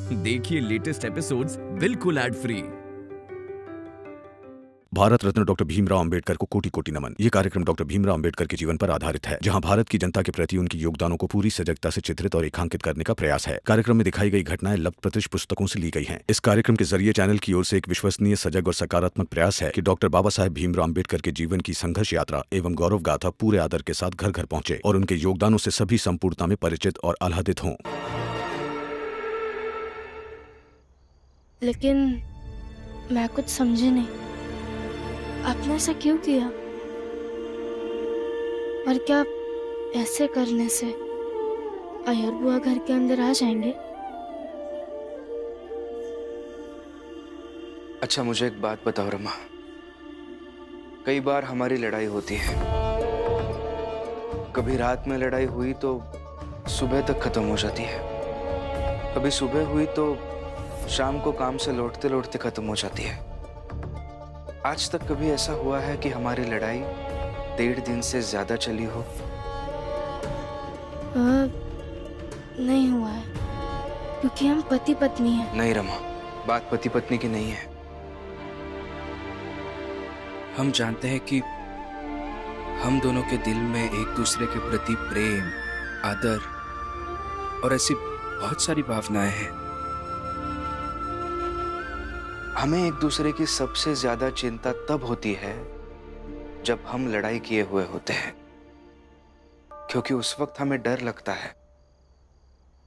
देखिए latest episodes बिल्कुल ad free. Bharat Ratna doctor Bhimrao Ambedkar को कोटि कोटि नमन। ये कार्यक्रम डॉक्टर भीमराव अंबेडकर के जीवन पर आधारित है, जहां भारत की जनता के प्रति उनके योगदानों को पूरी सजगता से चित्रित और रेखांकित करने का प्रयास है। कार्यक्रम में दिखाई गई घटनाएं लब्ध प्रतिष्ठ पुस्तकों से ली गई हैं। इस कार्यक्रम के जरिए चैनल की ओर से एक विश्वसनीय, सजग और सकारात्मक प्रयास है कि डॉक्टर बाबा साहेब भीमराव अंबेडकर के जीवन की संघर्ष यात्रा एवं गौरव गाथा पूरे आदर के साथ घर घर पहुंचे और उनके योगदानों से सभी संपूर्णता में परिचित और आह्लादित हों। लेकिन मैं कुछ समझी नहीं, आपने ऐसा क्यों किया? और क्या ऐसे करने से अय्यर बुआ घर के अंदर आ जाएंगे? अच्छा, मुझे एक बात बताओ रमा, कई बार हमारी लड़ाई होती है। कभी रात में लड़ाई हुई तो सुबह तक खत्म हो जाती है, कभी सुबह हुई तो शाम को काम से लौटते लौटते खत्म हो जाती है। आज तक कभी ऐसा हुआ है कि हमारी लड़ाई 1.5 दिन से ज्यादा चली हो? नहीं हुआ है, क्योंकि हम पति पत्नी हैं। नहीं रमा, बात पति पत्नी की नहीं है। हम जानते हैं कि हम दोनों के दिल में एक दूसरे के प्रति प्रेम, आदर और ऐसी बहुत सारी भावनाएं हैं। हमें एक दूसरे की सबसे ज्यादा चिंता तब होती है जब हम लड़ाई किए हुए होते हैं, क्योंकि उस वक्त हमें डर लगता है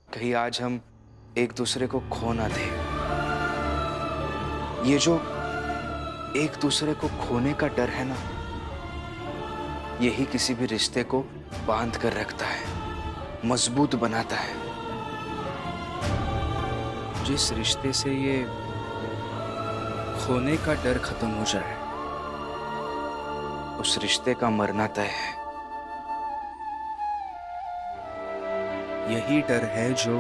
कहीं आज हम एक दूसरे को खो ना दें। ये जो एक दूसरे को खोने का डर है ना, यही किसी भी रिश्ते को बांध कर रखता है, मजबूत बनाता है। जिस रिश्ते से ये खोने का डर खत्म हो जाए, उस रिश्ते का मरना तय है। यही डर है जो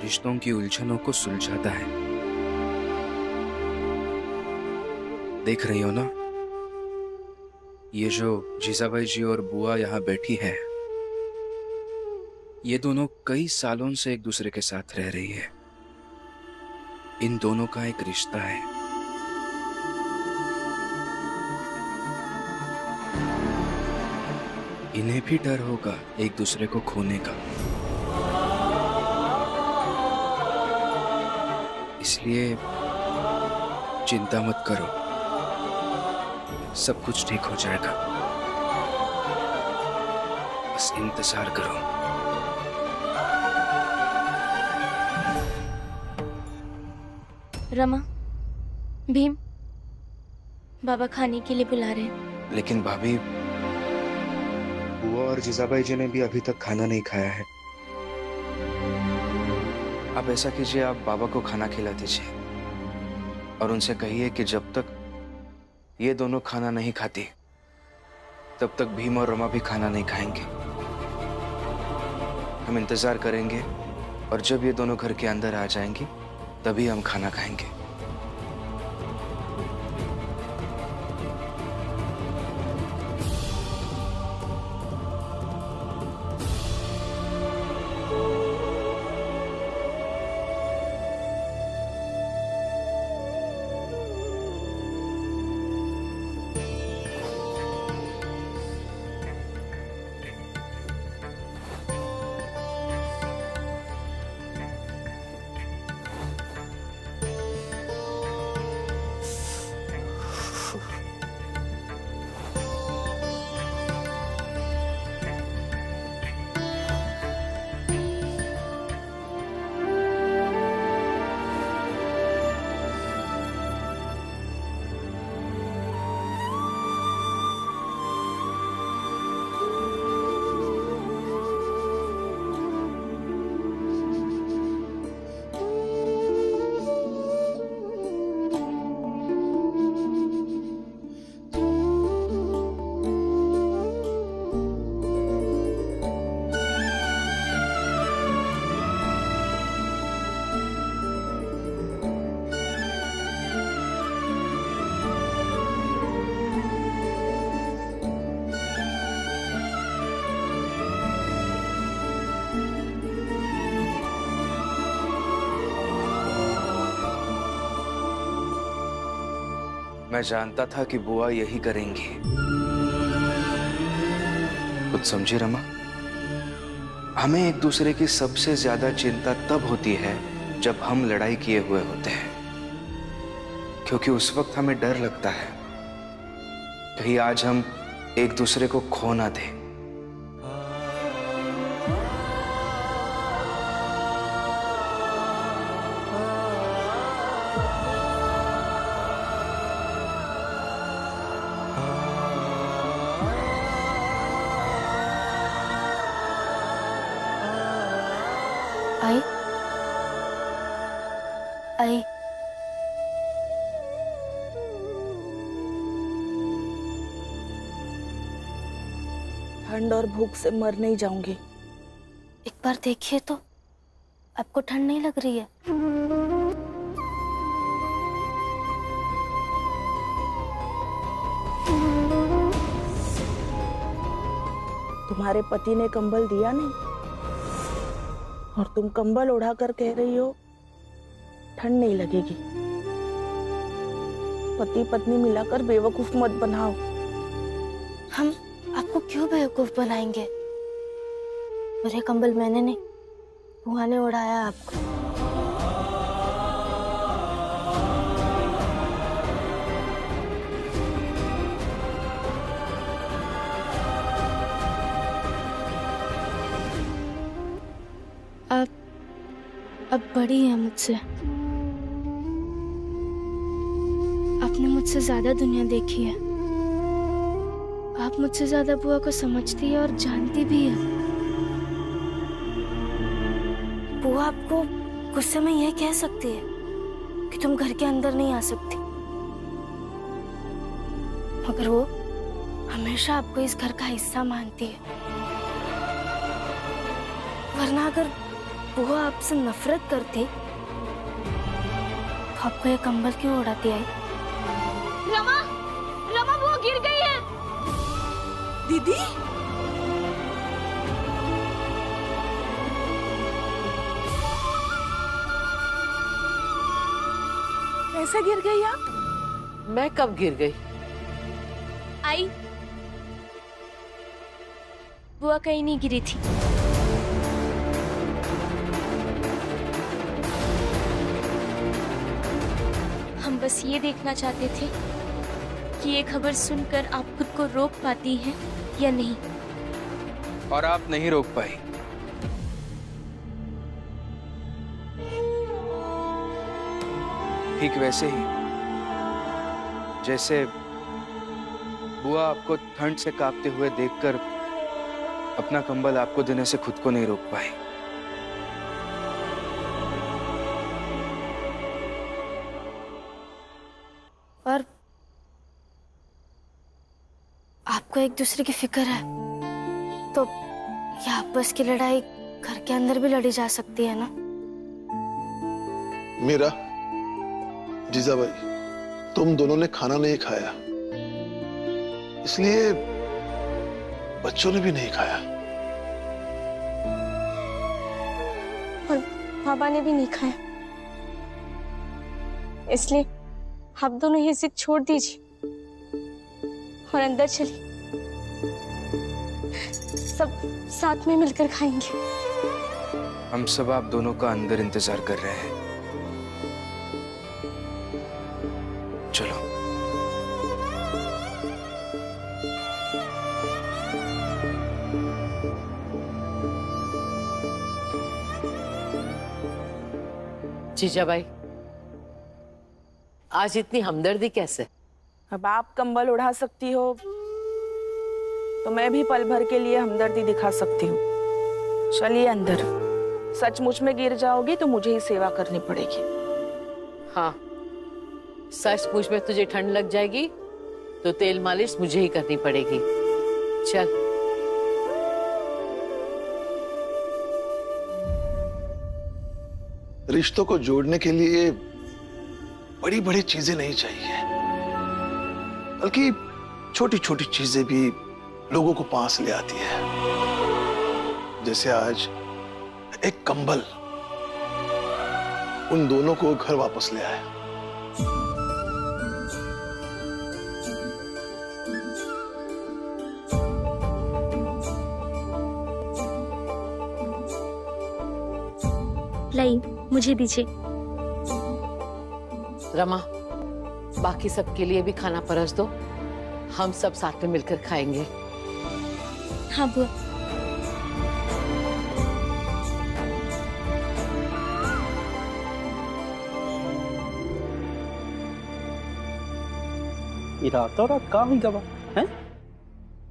रिश्तों की उलझनों को सुलझाता है। देख रही हो ना, ये जो जीजाबाई जी और बुआ यहां बैठी है, ये दोनों कई सालों से एक दूसरे के साथ रह रही है। इन दोनों का एक रिश्ता है। इन्हें भी डर होगा एक दूसरे को खोने का, इसलिए चिंता मत करो, सब कुछ ठीक हो जाएगा। बस इंतजार करो। रमा, भीम, बाबा खाने के लिए बुला रहे हैं। लेकिन भाभी, बुआ और जीजाबाई जी ने भी अभी तक खाना नहीं खाया है। आप ऐसा कीजिए, आप बाबा को खाना खिला दीजिए और उनसे कहिए कि जब तक ये दोनों खाना नहीं खाती, तब तक भीम और रमा भी खाना नहीं खाएंगे। हम इंतजार करेंगे और जब ये दोनों घर के अंदर आ जाएंगी, तभी हम खाना खाएंगे। मैं जानता था कि बुआ यही करेंगी। कुछ समझी रमा? हमें एक दूसरे की सबसे ज्यादा चिंता तब होती है जब हम लड़ाई किए हुए होते हैं, क्योंकि उस वक्त हमें डर लगता है कहीं आज हम एक दूसरे को खो ना दें। आई आई ठंड और भूख से मर नहीं जाऊंगी। एक बार देखिए तो, आपको ठंड नहीं लग रही है? तुम्हारे पति ने कंबल दिया नहीं और तुम कंबल उड़ा कर कह रही हो ठंड नहीं लगेगी। पति पत्नी मिलाकर बेवकूफ मत बनाओ। हम आपको क्यों बेवकूफ बनाएंगे? मेरे कंबल मैंने नहीं, बुआ ने उड़ाया आपको। अब बड़ी है मुझसे, आपने मुझसे ज्यादा दुनिया देखी है। आप मुझसे ज्यादा बुआ को समझती है और जानती भी है। बुआ आपको गुस्से में यह कह सकती है कि तुम घर के अंदर नहीं आ सकती, मगर वो हमेशा आपको इस घर का हिस्सा मानती है। वरना अगर बुआ आपसे नफरत करती तो आपको ये कंबल क्यों उड़ाती? आई रमा, रमा बुआ गिर गई है। दीदी कैसे गिर गई आप? मैं कब गिर गई? आई बुआ कहीं नहीं गिरी थी। हम बस ये देखना चाहते थे कि ये खबर सुनकर आप खुद को रोक पाती हैं या नहीं। और आप नहीं रोक पाई। ठीक वैसे ही जैसे बुआ आपको ठंड से कांपते हुए देखकर अपना कंबल आपको देने से खुद को नहीं रोक पाई। और आपको एक दूसरे की फिक्र है तो ये आपस की लड़ाई घर के अंदर भी लड़ी जा सकती है ना? मीरा, जीजा भाई, तुम दोनों ने खाना नहीं खाया, इसलिए बच्चों ने भी नहीं खाया। और बाबा ने भी नहीं खाया, इसलिए आप दोनों ये जिद छोड़ दीजिए और अंदर चलिए, सब साथ में मिलकर खाएंगे। हम सब आप दोनों का अंदर इंतजार कर रहे हैं। चलो। जीजा भाई, आज इतनी हमदर्दी कैसे? अब आप कंबल उड़ा सकती हो तो मैं भी पल भर के लिए हमदर्दी दिखा सकती हूँ। चलिए अंदर। सचमुच में गिर जाओगी तो मुझे ही सेवा करनी पड़ेगी। हाँ, सचमुच में तुझे ठंड लग जाएगी तो तेल मालिश मुझे ही करनी पड़ेगी। चल। रिश्तों को जोड़ने के लिए बड़ी बड़ी चीजें नहीं चाहिए, बल्कि छोटी छोटी चीजें भी लोगों को पास ले आती है। जैसे आज एक कंबल उन दोनों को घर वापस ले आया। चाहिए, मुझे दीजिए। रमा, बाकी सबके लिए भी खाना परस दो, हम सब साथ में मिलकर खाएंगे। हाँ बुआ। रातों रात कहाँ हुई गवा है?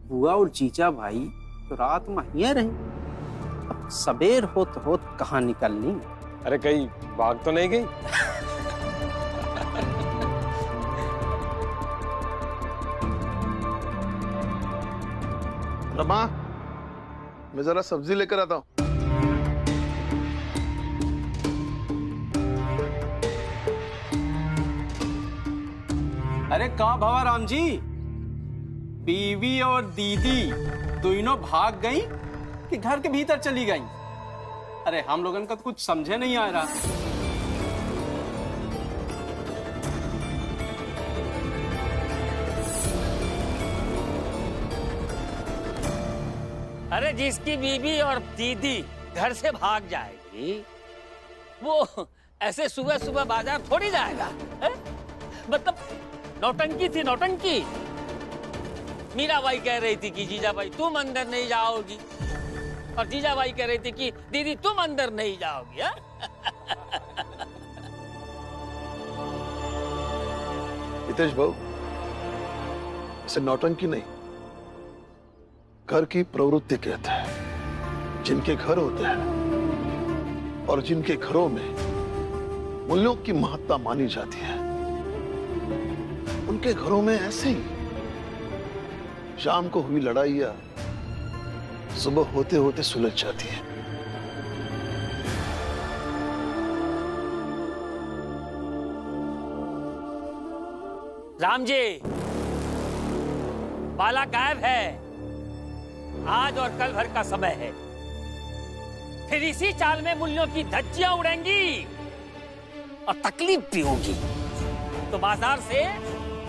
बुआ और जीजा भाई तो रात में ही रहे, अब सबेर होत कहाँ निकलनी? अरे कहीं भाग तो नहीं गई? रमा, मैं जरा सब्जी लेकर आता हूँ। अरे कहाँ भवा राम जी, बीवी और दीदी दोनों भाग गई कि घर के भीतर चली गई? अरे हम लोगन का तो कुछ समझे नहीं आ रहा। अरे जिसकी बीवी और दीदी घर से भाग जाएगी वो ऐसे सुबह सुबह बाजार थोड़ी जाएगा है? मतलब नौटंकी थी, नौटंकी। मीराबाई कह रही थी कि जीजाबाई तुम अंदर नहीं जाओगी, और जीजाबाई कह रही थी कि दीदी तुम अंदर नहीं जाओगी। है? हितेश भाऊ, इसे नौटंकी नहीं, घर की प्रवृत्ति कहते हैं। जिनके घर होते हैं और जिनके घरों में मूल्यों की महत्ता मानी जाती है, उनके घरों में ऐसे ही शाम को हुई लड़ाइयां सुबह होते होते सुलझ जाती है। राम जी, बाला गायब है, आज और कल भर का समय है, फिर इसी चाल में मूल्यों की धज्जियां उड़ेंगी और तकलीफ भी होगी। तो बाजार से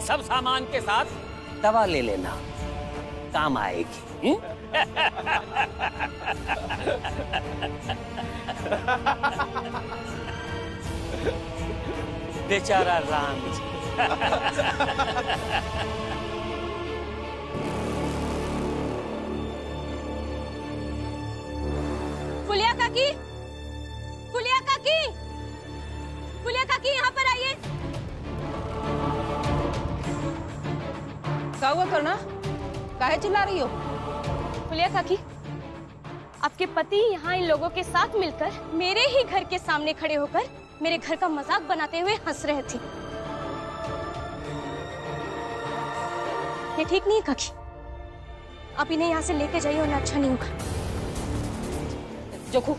सब सामान के साथ दवा ले लेना, काम आएगी। बेचारा राम जी। फुलिया काकी, फुलिया काकी, फुलिया काकी यहाँ पर आइए। क्या हुआ करना? काहे चिल्ला रही हो? फुलिया काकी, आपके पति यहाँ इन लोगों के साथ मिलकर मेरे ही घर के सामने खड़े होकर मेरे घर का मजाक बनाते हुए हंस रहे थे। ये ठीक नहीं है काकी, आप इन्हें यहाँ से लेके जाइए वरना अच्छा नहीं होगा। जोखू,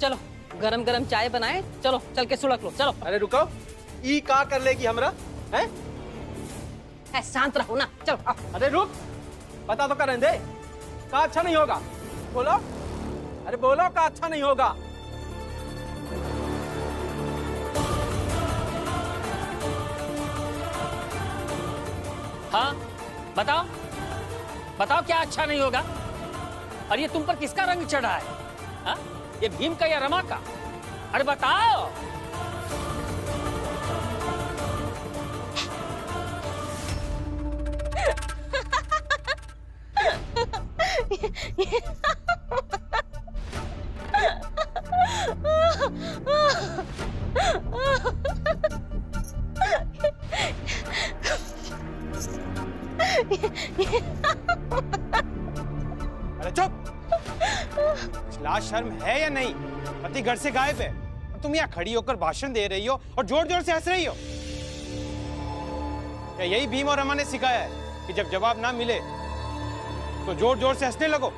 चलो गरम गरम चाय बनाए, चलो चल के सुलग लो, चलो। अरे रुको, ई का कर लेगी हमरा हैं? शांत रहो ना, चलो आओ। अरे रुक, पता तो करें दे, का अच्छा नहीं होगा? बोलो, अरे बोलो का अच्छा नहीं होगा? हाँ बताओ, बताओ क्या अच्छा नहीं होगा? और ये तुम पर किसका रंग चढ़ा है? हाँ? ये भीम का या रमा का? अरे बताओ। अरे चुप! लाज शर्म है या नहीं? पति घर से गायब है, तुम यहाँ खड़ी होकर भाषण दे रही हो और जोर जोर से हंस रही हो। क्या यही भीम और रमा ने सिखाया है कि जब जवाब ना मिले तो जोर जोर से हंसने लगो?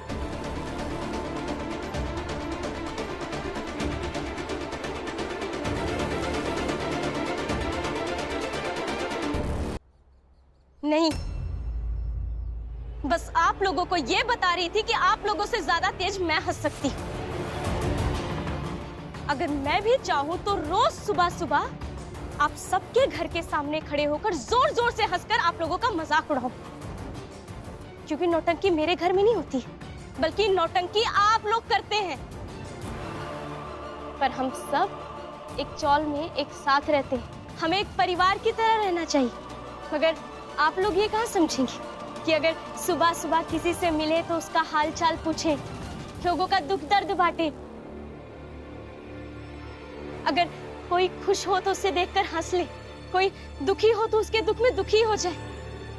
नहीं, बस आप लोगों को ये बता रही थी कि आप लोगों से ज्यादा तेज मैं हंस सकती हूँ। अगर मैं भी चाहूँ तो रोज सुबह सुबह आप सबके घर के सामने खड़े होकर जोर जोर से हंसकर आप लोगों का मजाक उड़ाऊं। क्योंकि नौटंकी मेरे घर में नहीं होती, बल्कि नौटंकी आप लोग करते हैं। पर हम सब एक चौल में एक साथ रहते हैं। हमें एक परिवार की तरह रहना चाहिए। मगर आप लोग ये कहाँ समझेंगे कि अगर सुबह सुबह किसी से मिले तो उसका हाल चाल पूछे, लोगों का दुख दर्द बांटे। अगर कोई खुश हो तो उसे देखकर हंस ले, कोई दुखी हो तो उसके दुख में दुखी हो जाए,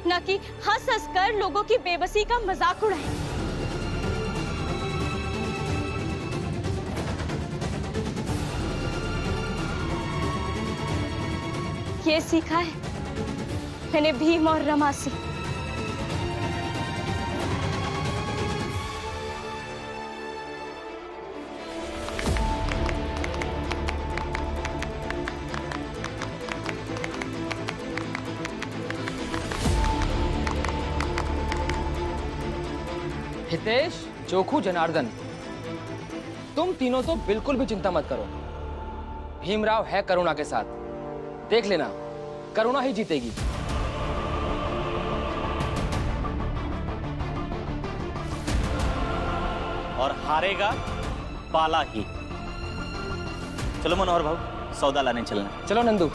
ना कि हंस हंस कर लोगों की बेबसी का मजाक उड़ाए। ये सीखा है मैंने भीम और रमा से। हितेश, जोखू, जनार्दन, तुम तीनों तो बिल्कुल भी चिंता मत करो। भीमराव है करुणा के साथ, देख लेना करुणा ही जीतेगी। और हारेगा बाला ही। चलो मनोहर भाऊ, सौदा लाने चलना। चलो नंदू।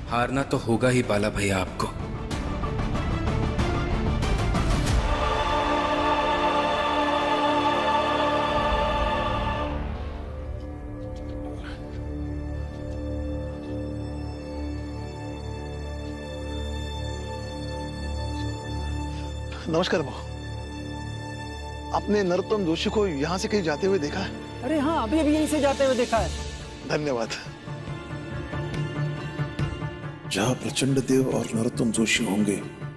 हारना तो होगा ही बाला भैया आपको। नमस्कार भाऊ। आपने नरोत्तम जोशी को यहाँ से कहीं जाते हुए देखा है? अरे हाँ, अभी अभी यहीं से जाते हुए देखा है। धन्यवाद। जहाँ प्रचंड देव और नरोत्तम जोशी होंगे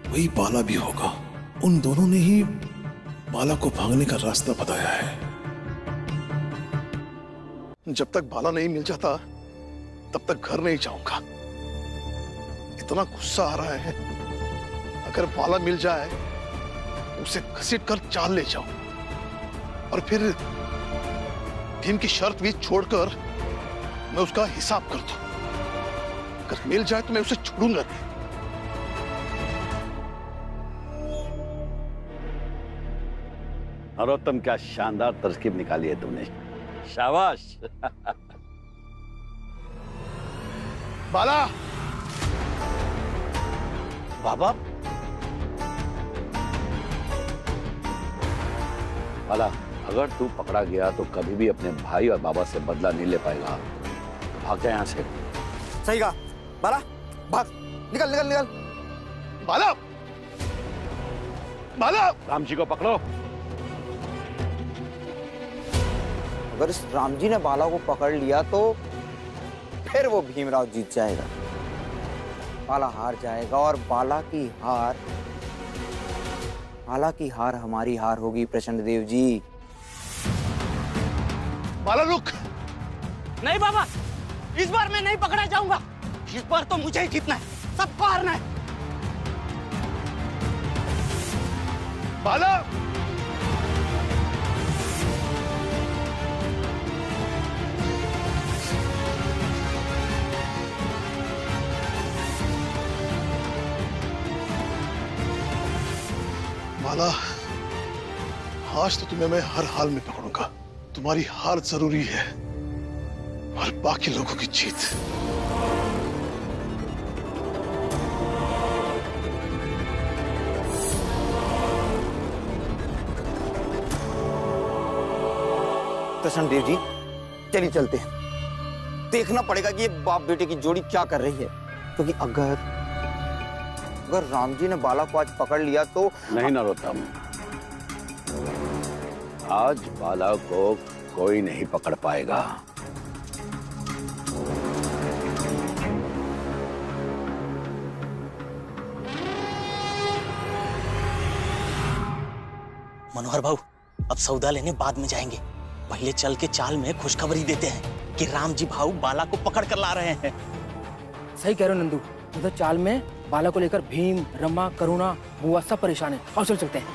वही बाला भी होगा। उन दोनों ने ही बाला को भागने का रास्ता बताया है। जब तक बाला नहीं मिल जाता तब तक घर नहीं जाऊंगा। इतना गुस्सा आ रहा है। अगर बाला मिल जाए उसे घसीट कर चाल ले जाऊं और फिर भीम की शर्त भी छोड़कर मैं उसका हिसाब कर दूं। अगर मिल जाए तो मैं उसे छोड़ूंगा नहीं। नरोत्तम, क्या शानदार तरकीब निकाली है तुमने, शाबाश। बाला। बाबा। बाला, अगर तू पकड़ा गया तो कभी भी अपने भाई और बाबा से बदला नहीं ले पाएगा। भाग जा यहाँ से। सही कहा बाला, भाग, निकल निकल निकल। बाला, बाला। राम जी को पकड़ो। अगर इस राम जी ने बाला को पकड़ लिया तो फिर वो भीमराव जीत जाएगा। बाला हार जाएगा और बाला की हार हमारी हार होगी प्रचंड देव जी। बाला रुक। नहीं बाबा, इस बार मैं नहीं पकड़ा जाऊंगा। इस बार तो मुझे ही जीतना है, सबको हारना है। बाला। बाला, आज तो तुम्हें मैं हर हाल में पकड़ूंगा। तुम्हारी हार जरूरी है और बाकी लोगों की जीत। प्रचंड देव जी, चलिए चलते हैं। देखना पड़ेगा कि ये बाप बेटे की जोड़ी क्या कर रही है, क्योंकि अगर राम जी ने बाला को आज पकड़ लिया तो। नहीं नरोत्तम, आज बाला को कोई नहीं पकड़ पाएगा। मनोहर भाऊ, अब सौदा लेने बाद में जाएंगे। पहले चल के चाल में खुशखबरी देते हैं कि राम जी भाऊ बाला को पकड़ कर ला रहे हैं। सही कह रहे हो नंदू, मतलब चाल में बाला को लेकर भीम, रमा, करुणा, बुआ सब परेशान है। और चलते हैं।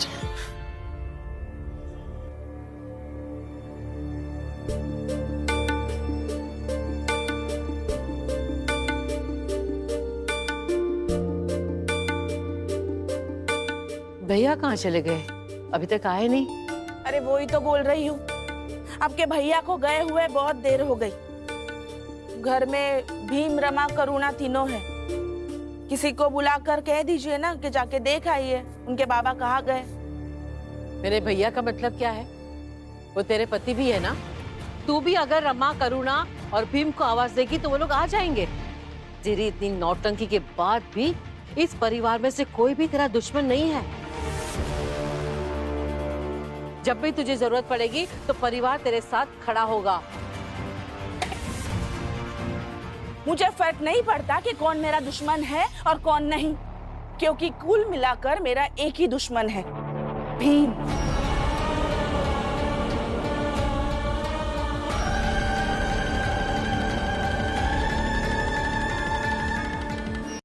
भैया कहाँ चले गए? अभी तक आए नहीं। अरे वो ही तो बोल रही हूँ, आपके भैया को गए हुए बहुत देर हो गई। घर में भीम, रमा, करुणा तीनों है। किसी को बुलाकर कह दीजिए ना कि जाके देख आइए उनके बाबा कहाँ गए। मेरे भैया का मतलब क्या है? वो तेरे पति भी है ना? तू भी अगर रमा, करुणा और भीम को आवाज देगी तो वो लोग आ जाएंगे। तेरी इतनी नौटंकी के बाद भी इस परिवार में से कोई भी तेरा दुश्मन नहीं है। जब भी तुझे जरूरत पड़ेगी तो परिवार तेरे साथ खड़ा होगा। मुझे फर्क नहीं पड़ता कि कौन मेरा दुश्मन है और कौन नहीं, क्योंकि कुल मिलाकर मेरा एक ही दुश्मन है, भीम।